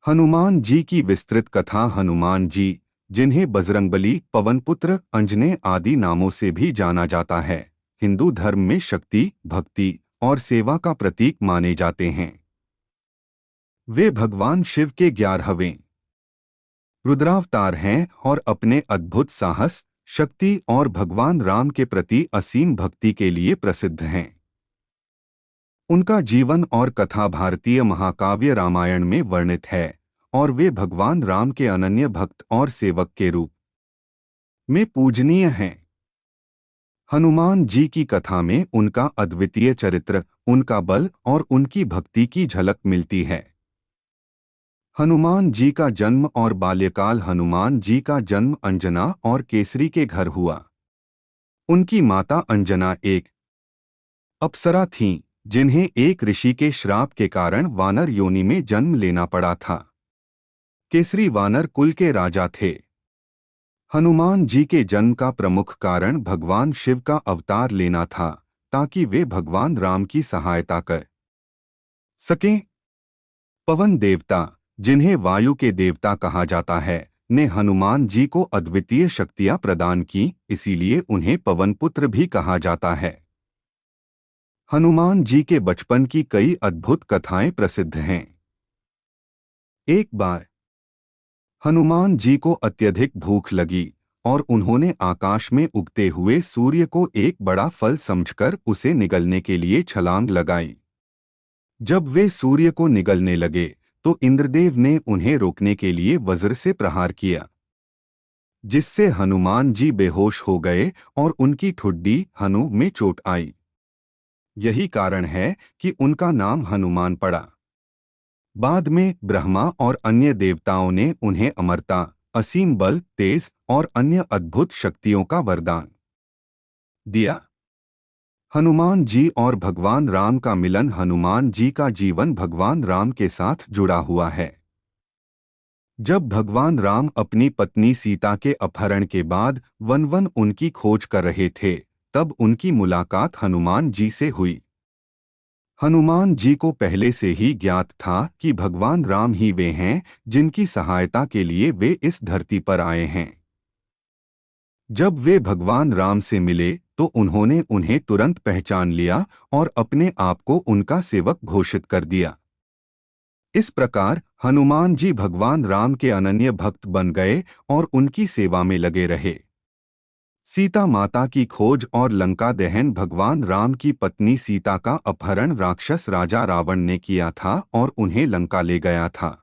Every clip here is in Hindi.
हनुमान जी की विस्तृत कथा। हनुमान जी, जिन्हें बजरंगबली, पवनपुत्र, अंजने आदि नामों से भी जाना जाता है, हिंदू धर्म में शक्ति, भक्ति और सेवा का प्रतीक माने जाते हैं। वे भगवान शिव के 11वें रुद्रावतार हैं और अपने अद्भुत साहस, शक्ति और भगवान राम के प्रति असीम भक्ति के लिए प्रसिद्ध हैं। उनका जीवन और कथा भारतीय महाकाव्य रामायण में वर्णित है और वे भगवान राम के अनन्य भक्त और सेवक के रूप में पूजनीय हैं। हनुमान जी की कथा में उनका अद्वितीय चरित्र, उनका बल और उनकी भक्ति की झलक मिलती है। हनुमान जी का जन्म और बाल्यकाल। हनुमान जी का जन्म अंजना और केसरी के घर हुआ। उनकी माता अंजना एक अप्सरा थीं, जिन्हें एक ऋषि के श्राप के कारण वानर योनि में जन्म लेना पड़ा था। केसरी वानर कुल के राजा थे। हनुमान जी के जन्म का प्रमुख कारण भगवान शिव का अवतार लेना था, ताकि वे भगवान राम की सहायता कर सकें। पवन देवता, जिन्हें वायु के देवता कहा जाता है, ने हनुमान जी को अद्वितीय शक्तियां प्रदान की, इसीलिए उन्हें पवन पुत्र भी कहा जाता है। हनुमान जी के बचपन की कई अद्भुत कथाएं प्रसिद्ध हैं। एक बार हनुमान जी को अत्यधिक भूख लगी और उन्होंने आकाश में उगते हुए सूर्य को एक बड़ा फल समझकर उसे निगलने के लिए छलांग लगाई। जब वे सूर्य को निगलने लगे तो इंद्रदेव ने उन्हें रोकने के लिए वज्र से प्रहार किया, जिससे हनुमान जी बेहोश हो गए और उनकी ठुड्डी हनु में चोट आई। यही कारण है कि उनका नाम हनुमान पड़ा। बाद में ब्रह्मा और अन्य देवताओं ने उन्हें अमरता, असीम बल, तेज और अन्य अद्भुत शक्तियों का वरदान दिया। हनुमान जी और भगवान राम का मिलन। हनुमान जी का जीवन भगवान राम के साथ जुड़ा हुआ है। जब भगवान राम अपनी पत्नी सीता के अपहरण के बाद वन वन उनकी खोज कर रहे थे, तब उनकी मुलाकात हनुमान जी से हुई। हनुमान जी को पहले से ही ज्ञात था कि भगवान राम ही वे हैं जिनकी सहायता के लिए वे इस धरती पर आए हैं। जब वे भगवान राम से मिले तो उन्होंने उन्हें तुरंत पहचान लिया और अपने आप को उनका सेवक घोषित कर दिया। इस प्रकार हनुमान जी भगवान राम के अनन्य भक्त बन गए और उनकी सेवा में लगे रहे। सीता माता की खोज और लंका दहन। भगवान राम की पत्नी सीता का अपहरण राक्षस राजा रावण ने किया था और उन्हें लंका ले गया था।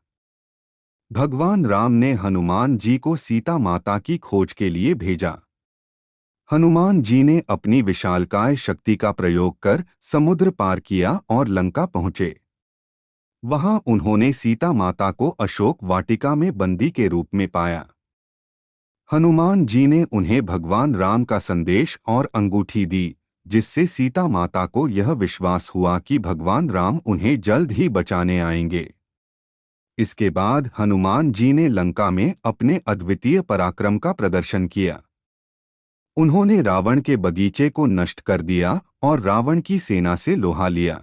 भगवान राम ने हनुमान जी को सीता माता की खोज के लिए भेजा। हनुमान जी ने अपनी विशालकाय शक्ति का प्रयोग कर समुद्र पार किया और लंका पहुंचे। वहां उन्होंने सीता माता को अशोक वाटिका में बंदी के रूप में पाया। हनुमान जी ने उन्हें भगवान राम का संदेश और अंगूठी दी, जिससे सीता माता को यह विश्वास हुआ कि भगवान राम उन्हें जल्द ही बचाने आएंगे। इसके बाद हनुमान जी ने लंका में अपने अद्वितीय पराक्रम का प्रदर्शन किया। उन्होंने रावण के बगीचे को नष्ट कर दिया और रावण की सेना से लोहा लिया।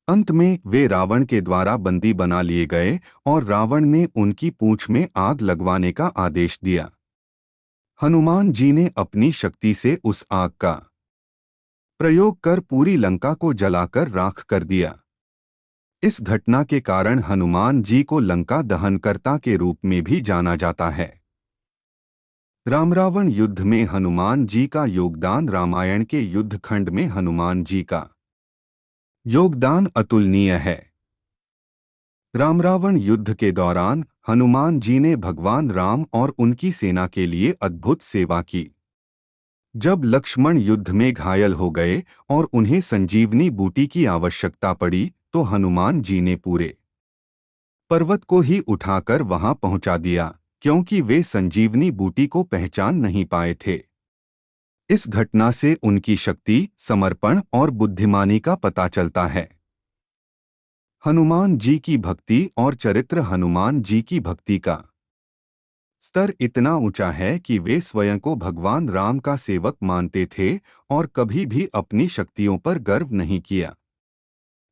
अंत में वे रावण के द्वारा बंदी बना लिए गए और रावण ने उनकी पूंछ में आग लगवाने का आदेश दिया। हनुमान जी ने अपनी शक्ति से उस आग का प्रयोग कर पूरी लंका को जलाकर राख कर दिया। इस घटना के कारण हनुमान जी को लंका दहनकर्ता के रूप में भी जाना जाता है। राम रावण युद्ध में हनुमान जी का योगदान। रामायण के युद्धखंड में हनुमान जी का योगदान अतुलनीय है। राम रावण युद्ध के दौरान हनुमान जी ने भगवान राम और उनकी सेना के लिए अद्भुत सेवा की। जब लक्ष्मण युद्ध में घायल हो गए और उन्हें संजीवनी बूटी की आवश्यकता पड़ी, तो हनुमान जी ने पूरे पर्वत को ही उठाकर वहां पहुंचा दिया, क्योंकि वे संजीवनी बूटी को पहचान नहीं पाए थे। इस घटना से उनकी शक्ति, समर्पण और बुद्धिमानी का पता चलता है। हनुमान जी की भक्ति और चरित्र। हनुमान जी की भक्ति का स्तर इतना ऊंचा है कि वे स्वयं को भगवान राम का सेवक मानते थे और कभी भी अपनी शक्तियों पर गर्व नहीं किया।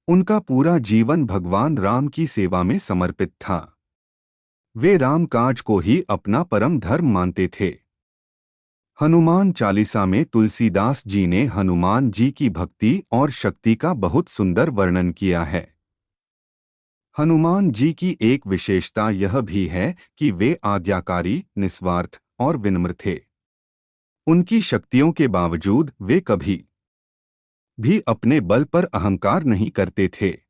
उनका पूरा जीवन भगवान राम की सेवा में समर्पित था। वे रामकाज को ही अपना परम धर्म मानते थे। हनुमान चालीसा में तुलसीदास जी ने हनुमान जी की भक्ति और शक्ति का बहुत सुंदर वर्णन किया है। हनुमान जी की एक विशेषता यह भी है कि वे आज्ञाकारी, निस्वार्थ और विनम्र थे। उनकी शक्तियों के बावजूद वे कभी भी अपने बल पर अहंकार नहीं करते थे।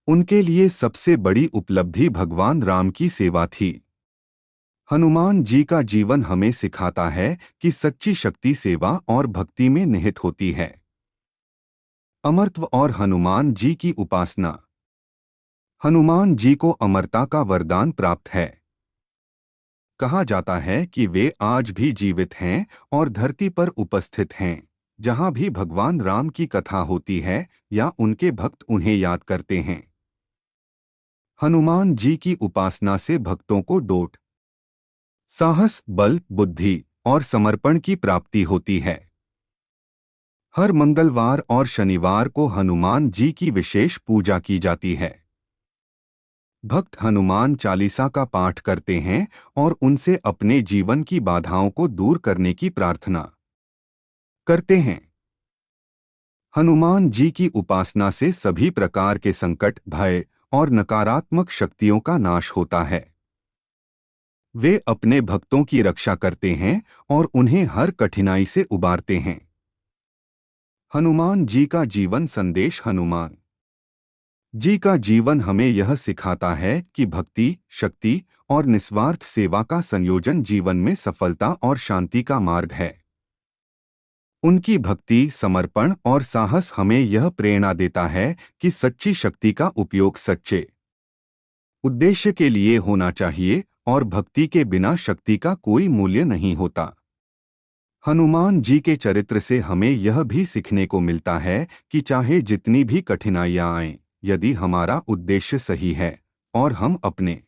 उनके लिए सबसे बड़ी उपलब्धि भगवान राम की सेवा थी। हनुमान जी का जीवन हमें सिखाता है कि सच्ची शक्ति सेवा और भक्ति में निहित होती है। अमरत्व और हनुमान जी की उपासना। हनुमान जी को अमरता का वरदान प्राप्त है। कहा जाता है कि वे आज भी जीवित हैं और धरती पर उपस्थित हैं। जहां भी भगवान राम की कथा होती है या उनके भक्त उन्हें याद करते हैं। हनुमान जी की उपासना से भक्तों को डोट, साहस, बल, बुद्धि और समर्पण की प्राप्ति होती है। हर मंगलवार और शनिवार को हनुमान जी की विशेष पूजा की जाती है। भक्त हनुमान चालीसा का पाठ करते हैं और उनसे अपने जीवन की बाधाओं को दूर करने की प्रार्थना करते हैं। हनुमान जी की उपासना से सभी प्रकार के संकट, भय और नकारात्मक शक्तियों का नाश होता है। वे अपने भक्तों की रक्षा करते हैं और उन्हें हर कठिनाई से उबारते हैं। हनुमान जी का जीवन संदेश। हनुमान जी का जीवन हमें यह सिखाता है कि भक्ति, शक्ति और निस्वार्थ सेवा का संयोजन जीवन में सफलता और शांति का मार्ग है। उनकी भक्ति, समर्पण और साहस हमें यह प्रेरणा देता है कि सच्ची शक्ति का उपयोग सच्चे उद्देश्य के लिए होना चाहिए और भक्ति के बिना शक्ति का कोई मूल्य नहीं होता। हनुमान जी के चरित्र से हमें यह भी सीखने को मिलता है कि चाहे जितनी भी कठिनाइयां आएं, यदि हमारा उद्देश्य सही है और हम अपने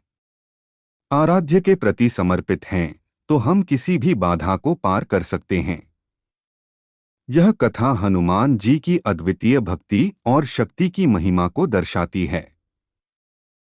आराध्य के प्रति समर्पित हैं, तो हम किसी भी बाधा को पार कर सकते हैं। यह कथा हनुमान जी की अद्वितीय भक्ति और शक्ति की महिमा को दर्शाती है।